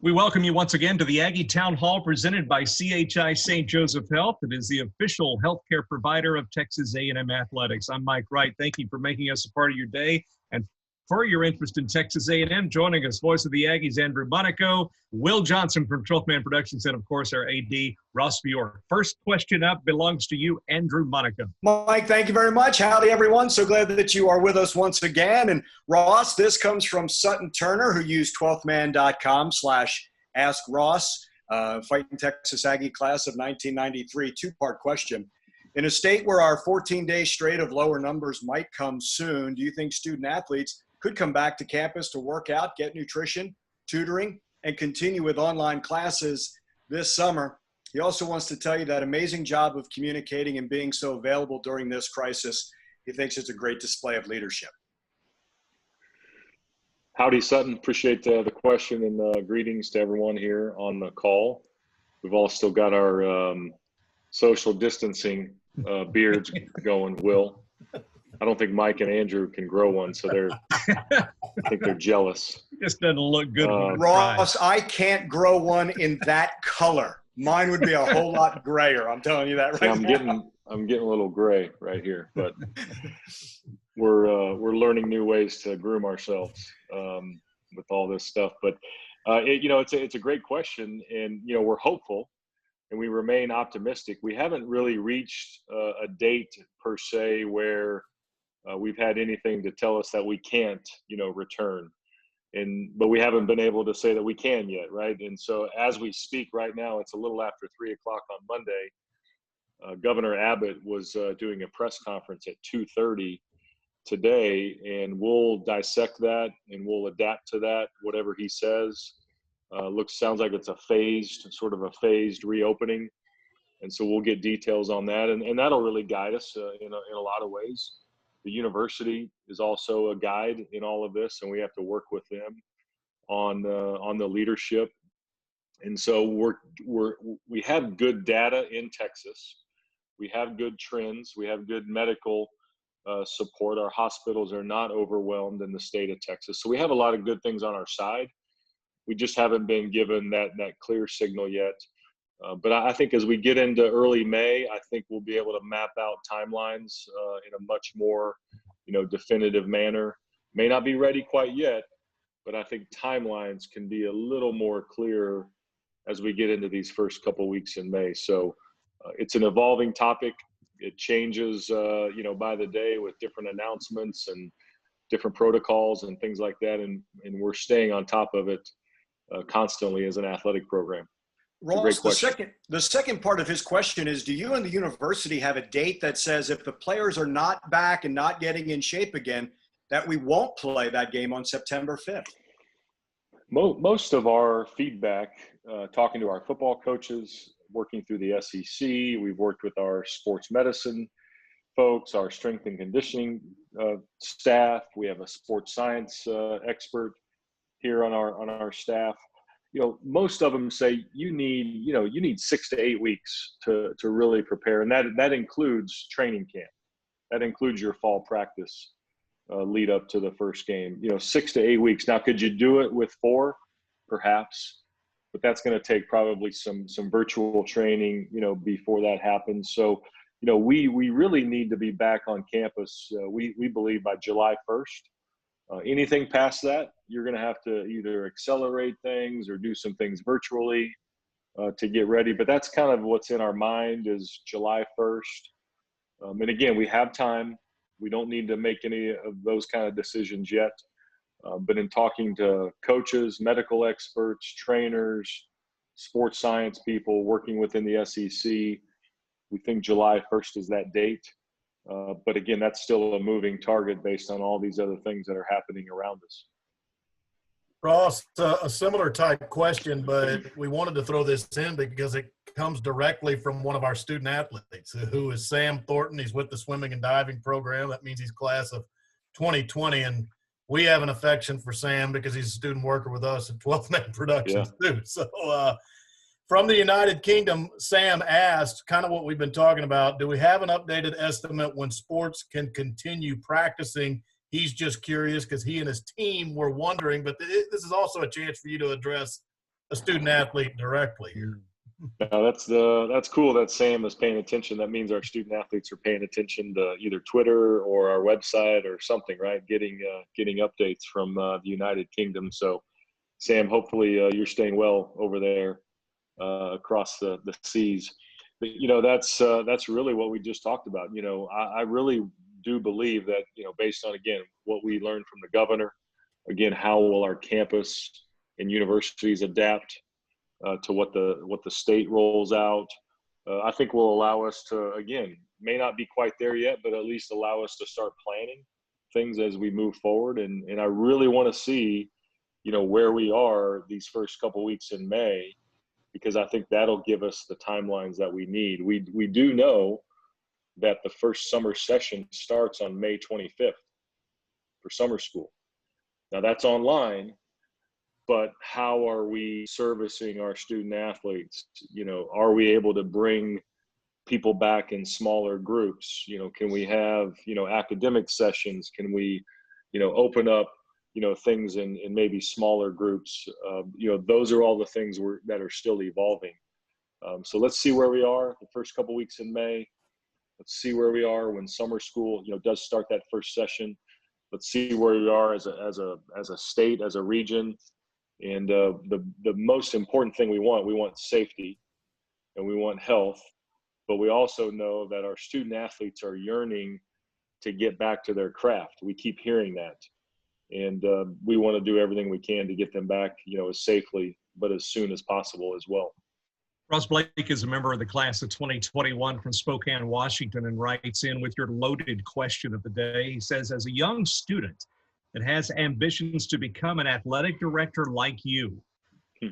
We welcome you once again to the Aggie Town Hall presented by CHI St. Joseph Health. It is the official healthcare provider of Texas A&M Athletics. I'm Mike Wright. Thank you for making us a part of your day and for your interest in Texas A&M. Joining us, voice of the Aggies, Andrew Monaco, Will Johnson from 12th Man Productions, and of course our AD, Ross Bjork. First question up belongs to you, Andrew Monaco. Mike, thank you very much. Howdy, everyone. So glad that you are with us once again. And Ross, this comes from Sutton Turner, who used 12thman.com/Ask Ross, Fighting Texas Aggie class of 1993. Two-part question. In a state where our 14-day straight of lower numbers might come soon, do you think student athletes could come back to campus to work out, get nutrition, tutoring, and continue with online classes this summer? He also wants to tell you that amazing job of communicating and being so available during this crisis. He thinks it's a great display of leadership. Howdy, Sutton. Appreciate the question and greetings to everyone here on the call. We've all still got our social distancing beards going, Will. I don't think Mike and Andrew can grow one, so I think they're jealous. This doesn't look good. Ross, I can't grow one in that color. Mine would be a whole lot grayer. I'm telling you that right now. I'm getting a little gray right here, but we're learning new ways to groom ourselves with all this stuff. But it's a great question, and we're hopeful and we remain optimistic. We haven't really reached a date per se where we've had anything to tell us that we can't, return. But we haven't been able to say that we can yet, right? And so as we speak right now, it's a little after 3 o'clock on Monday. Governor Abbott was doing a press conference at 2:30 today, and we'll dissect that and we'll adapt to that, whatever he says. Sounds like it's a phased reopening. And so we'll get details on that. And that'll really guide us in a lot of ways. The university is also a guide in all of this, and we have to work with them on the leadership. And so we have good data in Texas. We have good trends. We have good medical support. Our hospitals are not overwhelmed in the state of Texas. So we have a lot of good things on our side. We just haven't been given that clear signal yet. But I think as we get into early May, I think we'll be able to map out timelines in a much more, definitive manner. May not be ready quite yet, but I think timelines can be a little more clear as we get into these first couple weeks in May. So it's an evolving topic. It changes, by the day with different announcements and different protocols and things like that. And we're staying on top of it constantly as an athletic program. Ross, the second part of his question is, do you and the university have a date that says if the players are not back and not getting in shape again, that we won't play that game on September 5th? Most of our feedback, talking to our football coaches, working through the SEC, we've worked with our sports medicine folks, our strength and conditioning staff. We have a sports science expert here on our staff. Most of them say you need 6 to 8 weeks to really prepare. And that includes training camp. That includes your fall practice lead up to the first game, 6 to 8 weeks. Now, could you do it with 4? Perhaps, but that's going to take probably some virtual training, before that happens. So, we really need to be back on campus. We believe by July 1st. Anything past that, you're going to have to either accelerate things or do some things virtually to get ready. But that's kind of what's in our mind is July 1st. And again, we have time. We don't need to make any of those kind of decisions yet. But in talking to coaches, medical experts, trainers, sports science people working within the SEC, we think July 1st is that date. But again, that's still a moving target based on all these other things that are happening around us. Ross, a similar type question, but we wanted to throw this in because it comes directly from one of our student athletes, who is Sam Thornton. He's with the swimming and diving program. That means he's class of 2020. And we have an affection for Sam because he's a student worker with us at 12th Man Productions too. So from the United Kingdom, Sam asked kind of what we've been talking about. Do we have an updated estimate when sports can continue practicing? He's just curious because he and his team were wondering, but this is also a chance for you to address a student athlete directly. Now that's cool that Sam is paying attention. That means our student athletes are paying attention to either Twitter or our website or something, right? Getting updates from the United Kingdom. So, Sam, hopefully you're staying well over there across the seas. But that's really what we just talked about. I really do believe that based on again what we learned from the governor, again how will our campus and universities adapt to what the state rolls out. I think will allow us to, again, may not be quite there yet, but at least allow us to start planning things as we move forward. And I really want to see, where we are these first couple weeks in May, because I think that'll give us the timelines that we need. We do know that the first summer session starts on May 25th for summer school. Now that's online, but how are we servicing our student athletes? Are we able to bring people back in smaller groups? Can we have, academic sessions? Can we, open up, things in maybe smaller groups? Those are all the things that are still evolving. So let's see where we are the first couple weeks in May. Let's see where we are when summer school, does start that first session. Let's see where we are as a state, as a region. And the most important thing we want safety and we want health, but we also know that our student athletes are yearning to get back to their craft. We keep hearing that. And we want to do everything we can to get them back, as safely, but as soon as possible as well. Ross Blake is a member of the class of 2021 from Spokane, Washington, and writes in with your loaded question of the day. He says, as a young student that has ambitions to become an athletic director like you,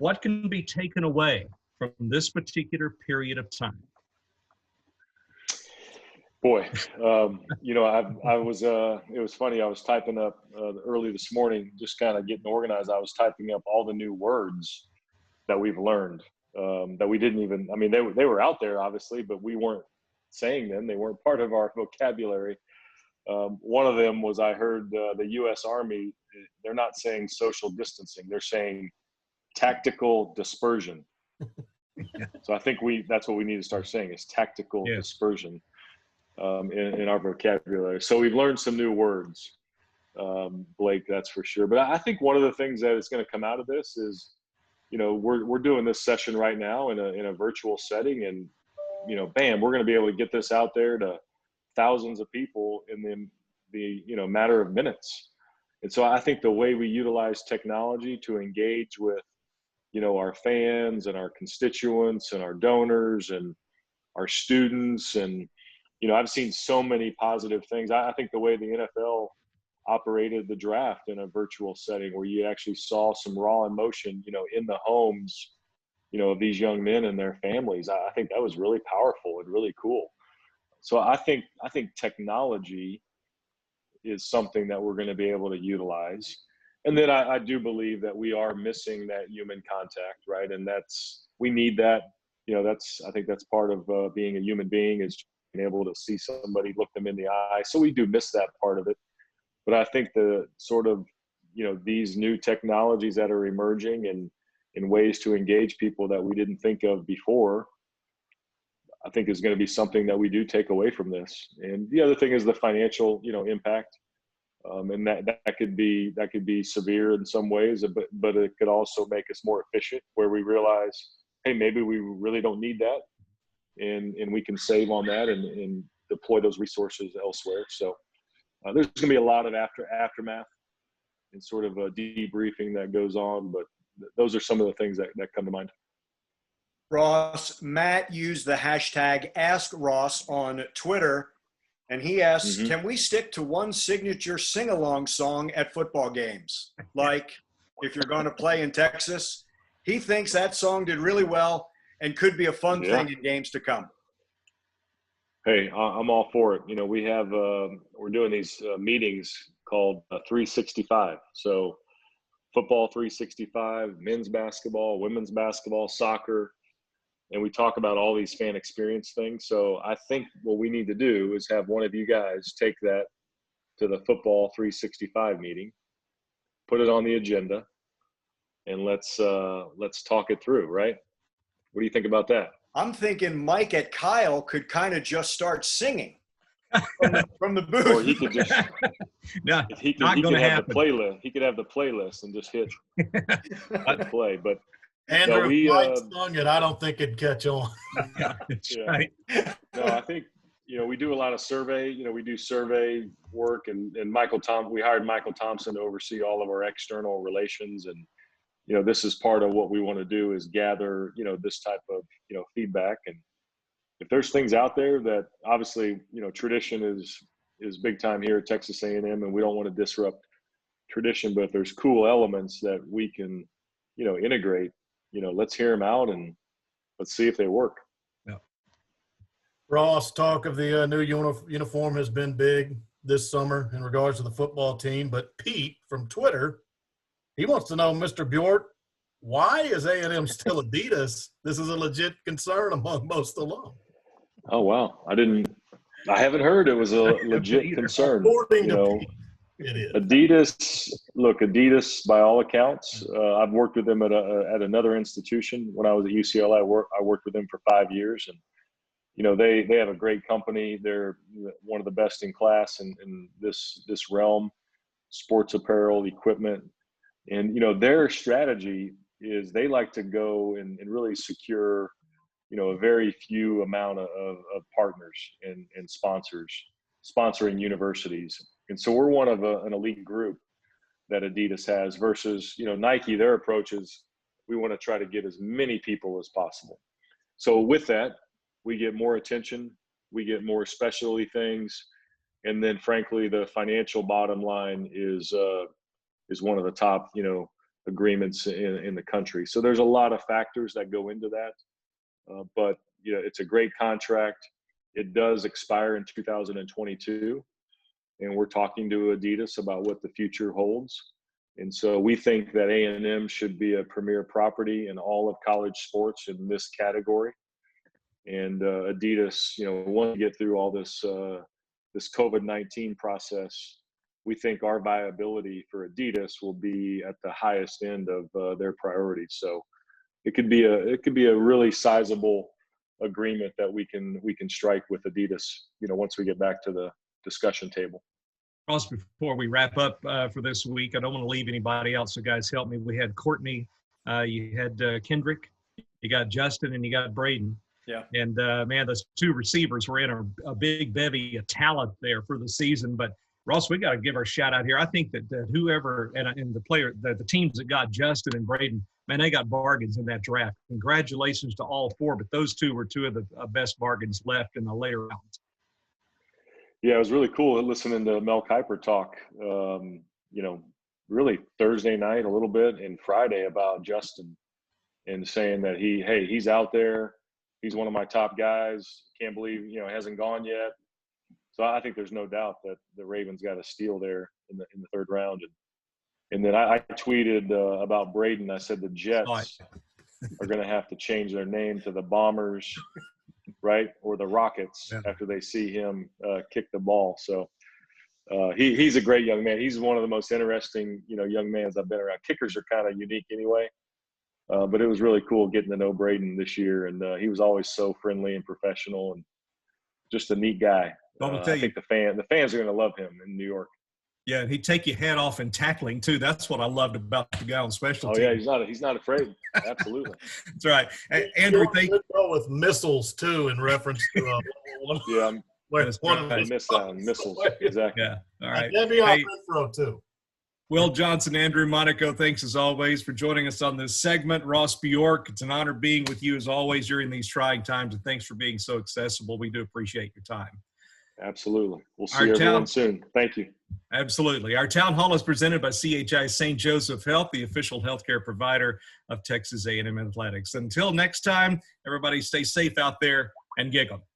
what can be taken away from this particular period of time? Boy, I was, it was funny. I was typing up early this morning, just kind of getting organized. I was typing up all the new words that we've learned that we didn't even, they were out there obviously, but we weren't saying them. They weren't part of our vocabulary. One of them was, I heard the U.S. Army, they're not saying social distancing. They're saying tactical dispersion. So I think that's what we need to start saying is tactical dispersion in our vocabulary. So we've learned some new words, Blake, that's for sure. But I think one of the things that is going to come out of this is, we're doing this session right now in a virtual setting, and, bam, we're going to be able to get this out there to thousands of people in the matter of minutes. And so I think the way we utilize technology to engage with, our fans and our constituents and our donors and our students, and, I've seen so many positive things. I think the way the NFL operated the draft in a virtual setting where you actually saw some raw emotion, in the homes, of these young men and their families. I think that was really powerful and really cool. So I think technology is something that we're going to be able to utilize. And then I do believe that we are missing that human contact, right? And we need that, I think that's part of being a human being, is being able to see somebody, look them in the eye. So we do miss that part of it. But I think the sort of, these new technologies that are emerging and in ways to engage people that we didn't think of before, I think is going to be something that we do take away from this. And the other thing is the financial, impact. And that could be severe in some ways, but it could also make us more efficient, where we realize, hey, maybe we really don't need that. And we can save on that and deploy those resources elsewhere. So there's going to be a lot of aftermath and sort of a debriefing that goes on, but those are some of the things that come to mind. Ross, Matt used the hashtag #AskRoss on Twitter, and he asks, can we stick to one signature sing-along song at football games? Like if you're going to play in Texas, he thinks that song did really well and could be a fun thing in games to come. Hey, I'm all for it. We have, we're doing these meetings called 365. So football 365, men's basketball, women's basketball, soccer, and we talk about all these fan experience things. So I think what we need to do is have one of you guys take that to the football 365 meeting, put it on the agenda, and let's talk it through, right? What do you think about that? I'm thinking Mike at Kyle could kind of just start singing from the booth. Or he could just No, he could not have gonna the happen. playlist. He could have the playlist and just hit play. But Andrew, we, if Mike sung it, I don't think it'd catch on. Yeah, that's Yeah. right. No, I think, we do a lot of survey, we do survey work, and we hired Michael Thompson to oversee all of our external relations. And, this is part of what we want to do is gather, this type of, feedback. And if there's things out there that obviously, tradition is big time here at Texas A&M, and we don't want to disrupt tradition, but if there's cool elements that we can, integrate, let's hear them out and let's see if they work. Ross, talk of the new uniform has been big this summer in regards to the football team. But Pete from Twitter, he wants to know, Mr. Bjork, why is A&M still Adidas? This is a legit concern among most alum. Oh, wow. I haven't heard it was a legit concern. According to Pete, it is. Adidas, by all accounts, I've worked with them at another institution. When I was at UCLA, I worked with them for 5 years, and they have a great company. They're one of the best in class in this realm, sports apparel, equipment. And, their strategy is they like to go and really secure, a very few amount of partners and sponsors, sponsoring universities. And so we're one of an elite group that Adidas has versus, Nike. Their approach is we want to try to get as many people as possible. So with that, we get more attention, we get more specialty things, and then frankly, the financial bottom line is one of the top, agreements in the country. So there's a lot of factors that go into that, but it's a great contract. It does expire in 2022, and we're talking to Adidas about what the future holds. And so we think that A&M should be a premier property in all of college sports in this category. And Adidas, once we get through all this COVID-19 process, we think our viability for Adidas will be at the highest end of their priorities. So it could be a really sizable agreement that we can strike with Adidas, once we get back to the discussion table. Ross, before we wrap up for this week, I don't want to leave anybody else, so guys, help me. We had Courtney, you had Kendrick, you got Justin, and you got Braden. Yeah. And, man, those two receivers were in a big bevy of talent there for the season. But, Ross, we got to give our shout out here. I think that whoever and the teams that got Justin and Braden, man, they got bargains in that draft. Congratulations to all four, but those two were two of the best bargains left in the later rounds. Yeah, it was really cool listening to Mel Kiper talk, really Thursday night a little bit and Friday about Justin and saying that he's out there. He's one of my top guys. Can't believe, hasn't gone yet. So I think there's no doubt that the Ravens got a steal there in the third round. And then I tweeted about Braden. I said the Jets are going to have to change their name to the Bombers, right, or the Rockets after they see him kick the ball. So he's a great young man. He's one of the most interesting, young mans I've been around. Kickers are kind of unique anyway. But it was really cool getting to know Braden this year, and he was always so friendly and professional, and just a neat guy. I think the fans are going to love him in New York. Yeah, and he'd take your head off in tackling too. That's what I loved about the guy on special teams. Oh yeah, he's not afraid. Absolutely. That's right. Hey, Andrew, thank you. With missiles too, in reference to missiles. Exactly. Yeah. All right. That'd be our intro too. Will Johnson, Andrew Monaco, thanks as always for joining us on this segment. Ross Bjork, it's an honor being with you as always during these trying times, and thanks for being so accessible. We do appreciate your time. Absolutely. We'll see everyone soon. Thank you. Absolutely. Our town hall is presented by CHI St. Joseph Health, the official healthcare provider of Texas A&M Athletics. Until next time, everybody stay safe out there and giggle.